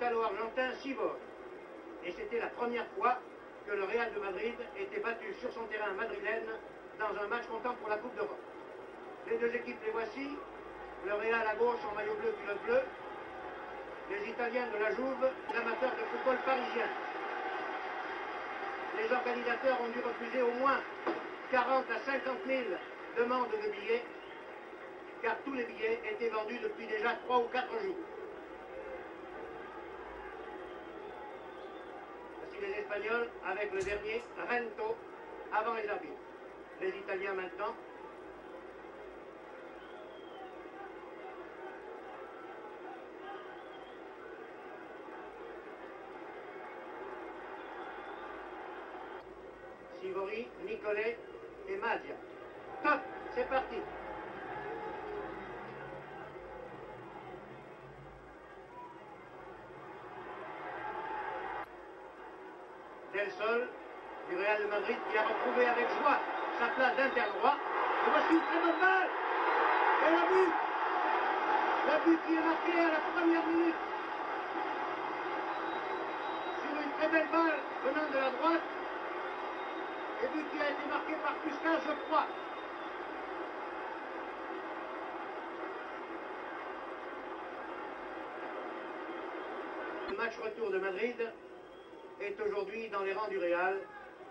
italo-argentin Sivori. Et c'était la première fois que le Real de Madrid était battu sur son terrain madrilène dans un match comptant pour la Coupe d'Europe. Les deux équipes, les voici. Le Real à gauche en maillot bleu, culotte bleue. Les Italiens de la Jouve, l'amateurs de football parisien. Les organisateurs ont dû refuser au moins 40 à 50 000 demandes de billets, car tous les billets étaient vendus depuis déjà 3 ou 4 jours. Voici les Espagnols avec le dernier Rento avant les arbitres. Les Italiens maintenant. Sivori, Nicolet et Madia. Top, c'est parti. Del Sol, du Real de Madrid, qui a retrouvé avec joie sa place d'interdroit. Et voici une très bonne balle. Et le but. Le but qui est marqué à la première minute. Sur une très belle balle venant de la droite. Et but qui a été marqué par Puskas, je crois. Le match retour de Madrid est aujourd'hui dans les rangs du Real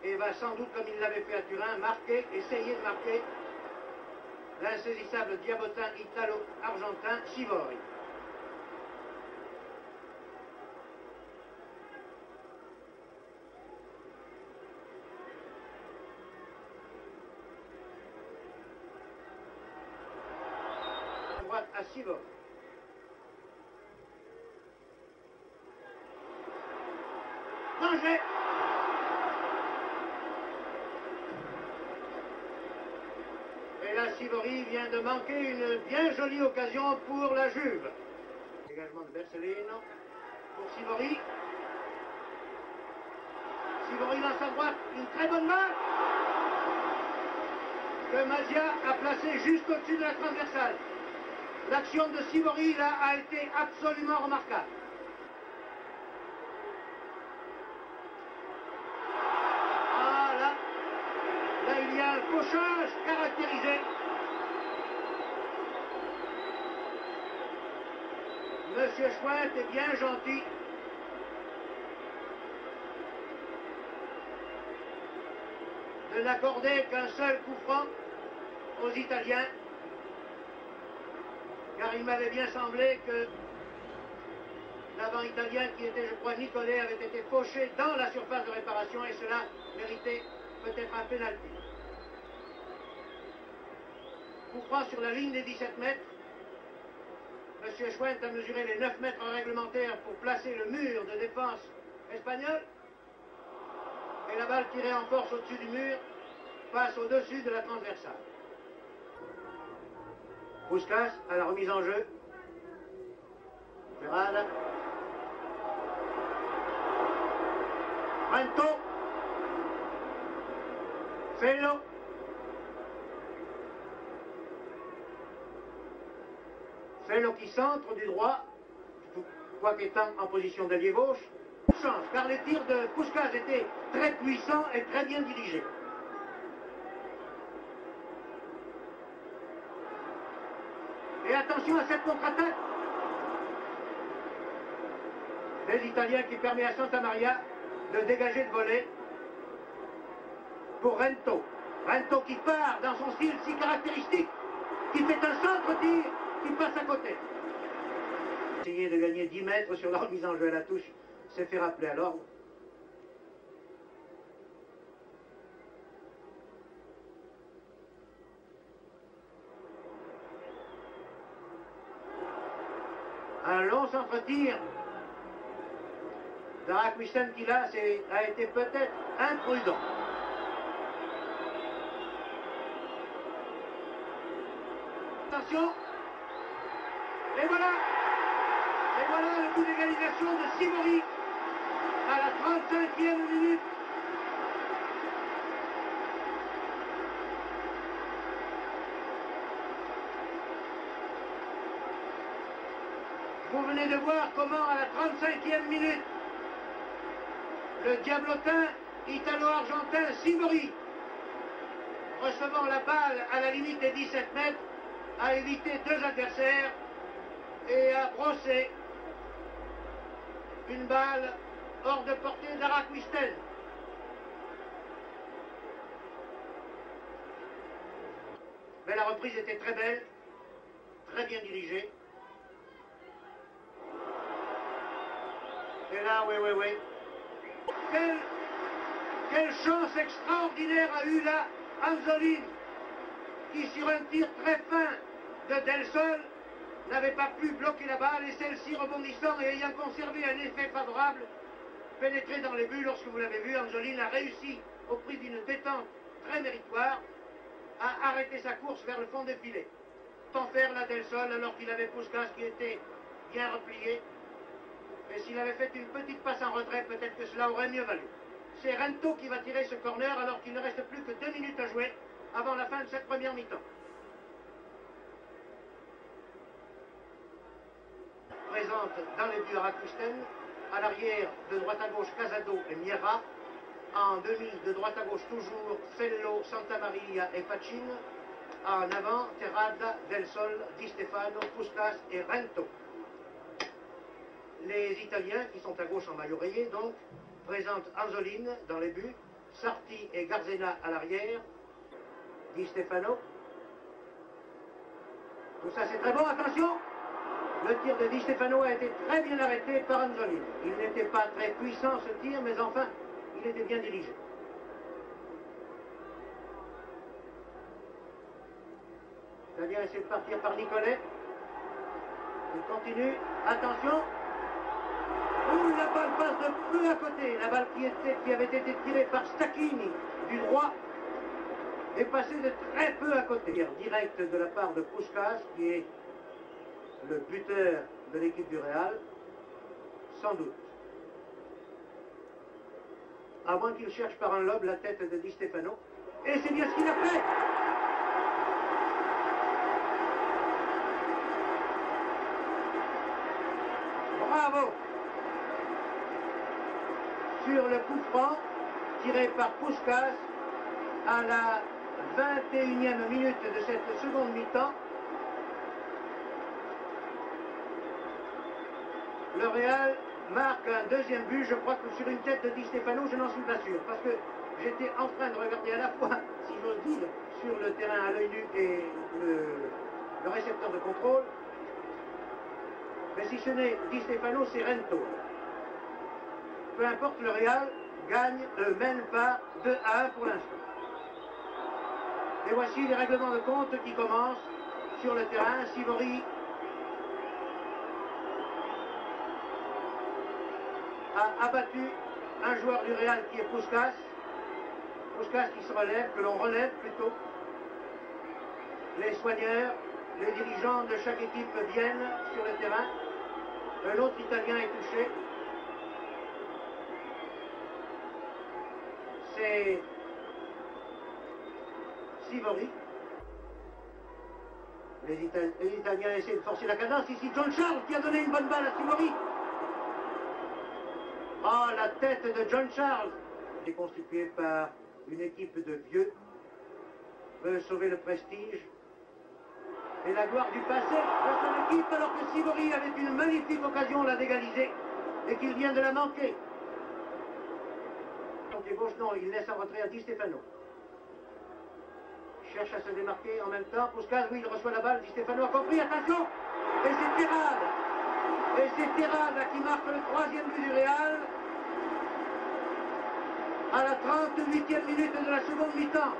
et va sans doute, comme il l'avait fait à Turin, essayer de marquer l'insaisissable diabotin italo-argentin Sivori. Droite à Sivori. Danger! Et là, Sivori vient de manquer une bien jolie occasion pour la Juve. Dégagement de Bercellino pour Sivori. Sivori dans sa droite, une très bonne balle que Madia a placée juste au-dessus de la transversale. L'action de Sivori là a été absolument remarquable. Il y a un fauchage caractérisé. Monsieur Schwint est bien gentil. De n'accorder qu'un seul coup franc aux Italiens. Car il m'avait bien semblé que l'avant italien, qui était, je crois, Nicolet, avait été fauché dans la surface de réparation et cela méritait peut-être un pénalty. Coup franc sur la ligne des 17 mètres. Monsieur Schwint a mesuré les 9 mètres réglementaires pour placer le mur de défense espagnol. Et la balle tirée en force au-dessus du mur passe au-dessus de la transversale. Puskas à la remise en jeu. Ferrada. Rento. Fello. Fello qui centre du droit, quoique étant en position d'ailier gauche. Chance, car les tirs de Puskas étaient très puissants et très bien dirigés. Et attention à cette contre-attaque des Italiens qui permet à Santa Maria de dégager le volet pour Rento. Rento qui part dans son style si caractéristique, qui fait un centre-tir qui passe à côté. Essayer de gagner 10 mètres sur la remise en jeu à la touche, s'est fait rappeler à l'ordre. Un long centre-tir d'Araquisten qui là a été peut-être imprudent. Attention. Et voilà le coup d'égalisation de Sivori à la 35e minute. Vous venez de voir comment à la 35e minute, le diablotin italo-argentin Sivori, recevant la balle à la limite des 17 mètres, a évité deux adversaires et a brossé une balle hors de portée d'Araquisten. Mais la reprise était très belle, très bien dirigée. Et là, oui. Quelle chance extraordinaire a eu là Anzolin, qui sur un tir très fin de Del Sol n'avait pas pu bloquer la balle et celle-ci rebondissant et ayant conservé un effet favorable, pénétré dans les buts. Lorsque vous l'avez vu, Anzolin a réussi, au prix d'une détente très méritoire, à arrêter sa course vers le fond des filets. Tant faire la Del Sol alors qu'il avait Puskás qui était bien replié. Et s'il avait fait une petite passe en retrait, peut-être que cela aurait mieux valu. C'est Rento qui va tirer ce corner alors qu'il ne reste plus que 2 minutes à jouer avant la fin de cette première mi-temps. Présente dans les buts Araquisten, à l'arrière de droite à gauche Casado et Miera, en demi de droite à gauche toujours Fello, Santamaria et Pacin, en avant Terrada, Del Sol, Di Stefano, Puskás et Rento. Les Italiens qui sont à gauche en maillot rayé donc présentent Anzolin dans les buts, Sarti et Garzena à l'arrière, Di Stefano. Tout ça c'est très bon, attention! Le tir de Di Stefano a été très bien arrêté par Anzolin. Il n'était pas très puissant ce tir, mais enfin, il était bien dirigé. L'Italien essaie de partir par Nicolet. Il continue, attention! Ouh, la balle passe de peu à côté. La balle qui avait été tirée par Stacchini du droit est passée de très peu à côté. Direct de la part de Puskás, qui est le buteur de l'équipe du Real, sans doute. À moins qu'il cherche par un lobe la tête de Di Stefano. Et c'est bien ce qu'il a fait! Bravo! Sur le coup franc, tiré par Puskás à la 21e minute de cette seconde mi-temps. Le Real marque un deuxième but, je crois que sur une tête de Di Stefano, je n'en suis pas sûr, parce que j'étais en train de regarder à la fois, si j'ose dire, sur le terrain à l'œil nu et le récepteur de contrôle. Mais si ce n'est Di Stefano, c'est Rento. Peu importe, le Real mène par 2-1 pour l'instant. Et voici les règlements de compte qui commencent sur le terrain. Sivori a abattu un joueur du Real qui est Puskás. Puskás qui se relève, que l'on relève plutôt. Les soigneurs, les dirigeants de chaque équipe viennent sur le terrain. L'autre Italien est touché. C'est Sivori. Les Italiens essaient de forcer la cadence. Ici, John Charles qui a donné une bonne balle à Sivori. Oh, la tête de John Charles est constituée par une équipe de vieux, veut sauver le prestige et la gloire du passé de son équipe, alors que Sivori avait une magnifique occasion là d'égaliser et qu'il vient de la manquer. Côté gauche, non, il laisse en retrait à Di Stefano. Il cherche à se démarquer en même temps. Puskás, oui, il reçoit la balle. Di Stefano a compris, attention! Et c'est Terrada. Et c'est Terrada qui marque le troisième but du Real à la 38e minute de la seconde mi-temps.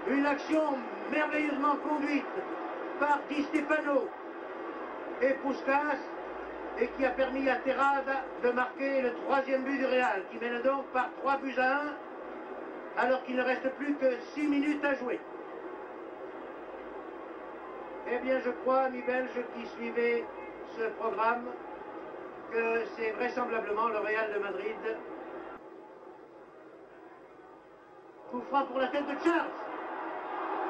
Une action merveilleusement conduite par Di Stefano et Puskás et qui a permis à Terrada de marquer le troisième but du Real, qui mène donc par 3-1 alors qu'il ne reste plus que 6 minutes à jouer. Eh bien, je crois, amis belges qui suivez ce programme, que c'est vraisemblablement le Real de Madrid. Coup franc pour la tête de Charles.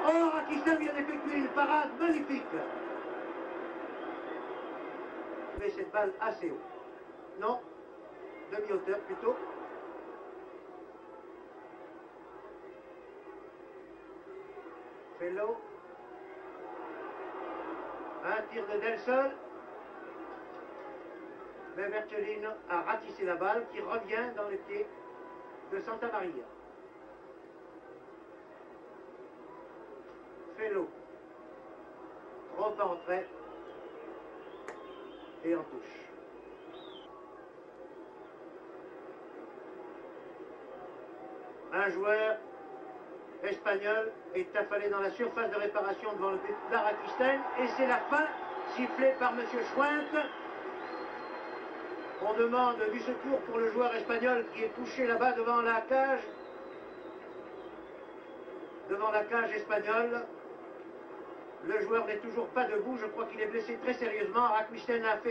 Oh, Rakistan vient d'effectuer une parade magnifique. enlever cette balle assez haut. Non, demi-hauteur plutôt. Fellow. Un tir de Del Sol. Mais Bertolino a ratissé la balle qui revient dans les pieds de Santa Maria. Fellow. Trop en retrait. Et en touche. Un joueur espagnol est affalé dans la surface de réparation devant le but d'Araquisten. Et c'est la fin, sifflée par M. Schwint. On demande du secours pour le joueur espagnol qui est couché là-bas devant la cage. Devant la cage espagnole. Le joueur n'est toujours pas debout. Je crois qu'il est blessé très sérieusement. Araquisten a fait